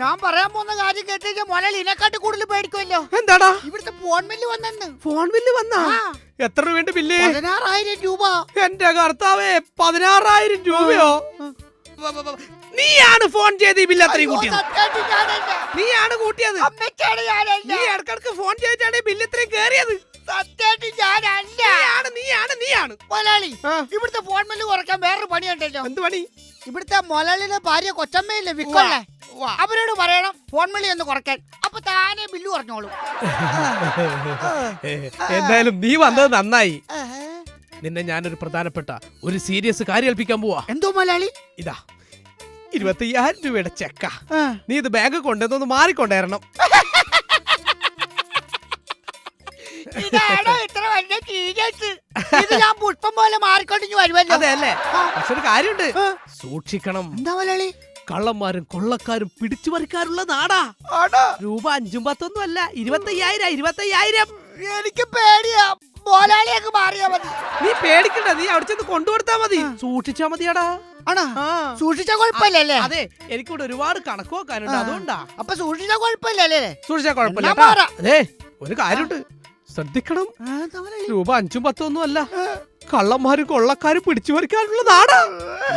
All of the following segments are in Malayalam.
ഞാൻ പറയാൻ പോകുന്ന കാര്യം കേട്ടിട്ട് മുതലാളി ഇതിനെക്കാട്ടി കൂടുതൽ പേടിക്കുമല്ലോ. എന്താടാ? ഇവിടുത്തെ ഫോൺ ബില്ല് വന്നെന്ന്. ഫോൺ ബില്ല് വന്നാ? എത്ര രൂപ ബില്ല്? 16,000 രൂപ. എന്റെ കർത്താവേ, 16,000 രൂപയോ? നീയാണ് ഫോൺ ചെയ്ത് ഈ ബില്ല് അത്രയും കൂട്ടിയത്? നീയാണ് കൂട്ടിയത്? നീ ഇടക്കിടക്ക് ഫോൺ ചെയ്തിട്ടാണ് ഈ ബില്ല് ഇത്രയും കേറിയത്. നീയാണ് മുതലാളി, ഇവിടുത്തെ ഫോൺ ബില്ല് കുറയ്ക്കാൻ വേറൊരു പണിയുണ്ടല്ലോ. എന്ത് പണി? ഇവിടുത്തെ മുതലാളിയുടെ ഭാര്യ കൊച്ചമ്മയില്ലേ വിക്കൊള്ളേ, അവരോട് പറയണം ഫോൺ ബില്ല് ഒന്ന് കുറയ്ക്കാൻ. അപ്പൊ താനെ ബില്ല് കുറഞ്ഞോളൂ. എന്തായാലും നീ വന്നത് നന്നായി. നിന്നെ ഞാനൊരു പ്രധാനപ്പെട്ട ഒരു സീരിയസ് കാര്യം ഏൽപ്പിക്കാൻ പോവാ. എന്തോ മുതലാളി? ഇതാ 25,000 രൂപയുടെ ചെക്ക. നീ ഇത് ബാങ്ക് കൊണ്ടുവന്നൊന്ന് മാറിക്കൊണ്ടേരണം. ഇതാണോ ഇത്ര വലിയ സീരിയസ്? ഇത് ഞാൻ പുഷ്പം പോലെ മാറിക്കൊണ്ടിഞ്ഞു വരുമല്ലോ. അതെ അല്ലേ? പക്ഷെ ഒരു കാര്യമുണ്ട്, സൂക്ഷിക്കണം. എന്താ മുതലാളി? കള്ളന്മാരും കൊള്ളക്കാരും പിടിച്ചു പറിക്കാനുള്ള നാടാ. രൂപ 5ഉം 10ഒന്നും അല്ല, 25,000. എനിക്ക് പേടിയാ. മുതലാളിയൊക്കെ മാറിയാ മതി. നീ പേടിക്കണ്ട, നീ അവിടെ ചെന്ന് കൊണ്ടുകൊടുത്താ മതി. സൂക്ഷിച്ചാ മതിയാടാ. ആണോ? സൂക്ഷിച്ച കുഴപ്പമില്ലല്ലേ? അതെ, എനിക്കിവിടെ ഒരുപാട് കണക്ക് നോക്കാനുണ്ട്, അതുകൊണ്ടാ. അപ്പൊ സൂക്ഷിച്ച കുഴപ്പമില്ലല്ലേ? സൂക്ഷിച്ചാ കുഴപ്പമില്ല. അതെ, ഒരു കാര്യമുണ്ട്, ശ്രദ്ധിക്കണം. രൂപ 5ഉം 10ഒന്നും അല്ല, കള്ളന്മാരും കൊള്ളക്കാരും പിടിച്ചു പറിക്കാനുള്ള നാടാ.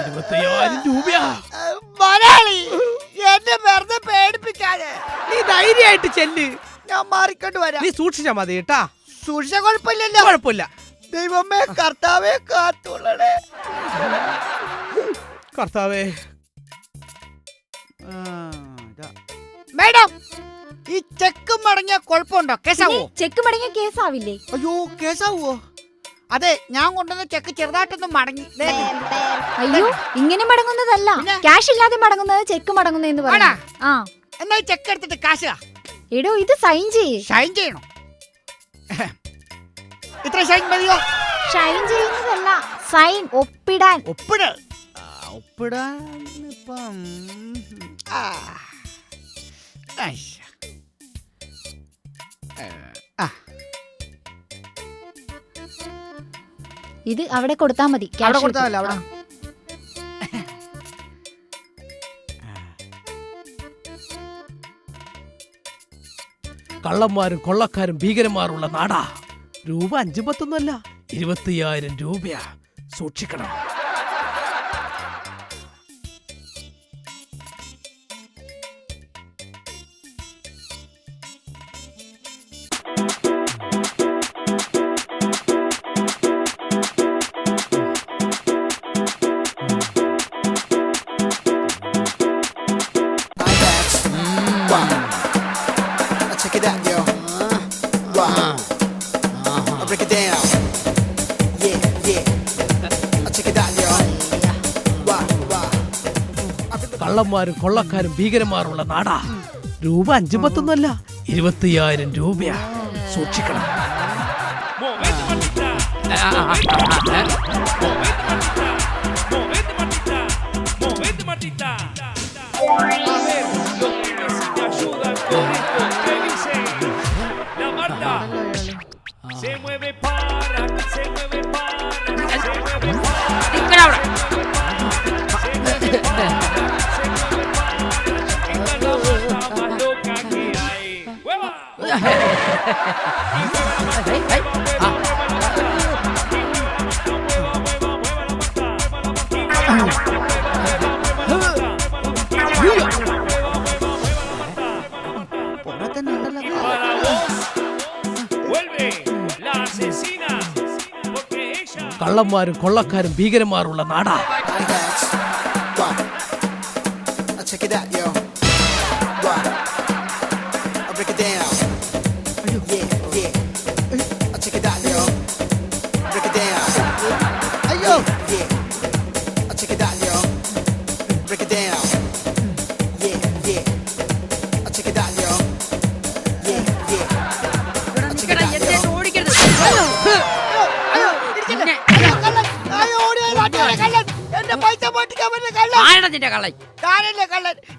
25,000 രൂപയാ. മുതലാളി, എന്നെ വെറുതെ പേടിപ്പിക്കാതെ. നീ ധൈര്യമായിട്ട് ചെല്ല്, ഞാൻ മാറിക്കൊണ്ട് വരാം. നീ സൂക്ഷിച്ചാ മതി കേട്ടാ. സൂക്ഷിച്ച കുഴപ്പമില്ലല്ലോ? കുഴപ്പമില്ല. ദൈവമേ, കർത്താവേ കാത്തുള്ളടേ. കർത്താവേ. മേഡം, ഈ ചെക്ക് മടങ്ങിയ കുഴപ്പമുണ്ടോ? കേസാവോ? ചെക്ക് മടങ്ങിയ കേസാവില്ലേ? അയ്യോ, കേസാവോ? അതെ, ഞാൻ കൊണ്ടുവന്ന ചെക്ക് ചെറുതായിട്ടൊന്നും മടങ്ങി. അയ്യോ, ഇങ്ങനെ മടങ്ങുന്നതല്ല, ക്യാഷ് ഇല്ലാതെ മടങ്ങുന്നത് ചെക്ക് മടങ്ങുന്നതെന്ന് പറയാ. എന്നാ ചെക്ക് എടുത്തിട്ട് കാശ് എടോ, ഇത് സൈൻ ചെയ്യേ. ഷൈൻ ചെയ്യണോ? ഇത്ര ഷൈൻ മതിയോ? ഷൈൻ ചെയ്യുന്നതല്ല, സൈൻ, ഒപ്പിടാൻ. ഒപ്പിടാൻ ഇപ്പം ഇത് അവിടെ കൊടുത്താ മതി. അവിടെ കൊടുത്താൽ അവിടെ. കള്ളന്മാരും കൊള്ളക്കാരും ഭീകരന്മാരുള്ള നാടാ. രൂപ 5ഉം 10ഒന്നും അല്ല, 25,000 രൂപയാ. സൂക്ഷിക്കണം. കള്ളന്മാരും കൊള്ളക്കാരും ഭീകരന്മാരുള്ള നാടാ. രൂപ 5ഉം 10ഒന്നും അല്ല, 25,000 രൂപയാ. സൂക്ഷിക്കണം. കള്ളന്മാരും കൊള്ളക്കാരും ഭീകരന്മാരുള്ള നാടാ.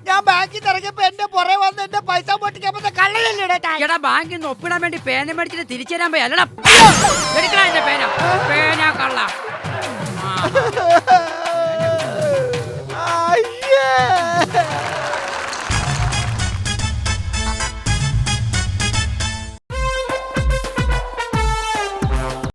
ഞാൻ ബാങ്കിൽ ഇറങ്ങിയപ്പോ എന്റെ പുറകെ വന്ന് എന്റെ പൈസ പൊട്ടിക്കാൻ കള്ളനല്ലേ. ബാങ്കിൽ നിന്ന് ഒപ്പിടാൻ വേണ്ടി പേന മേടിച്ചിട്ട് തിരിച്ചു തരാൻ പോയി. അല്ലടാ, എടുക്കണ എന്റെ പേന. പേന കള്ള. ആ.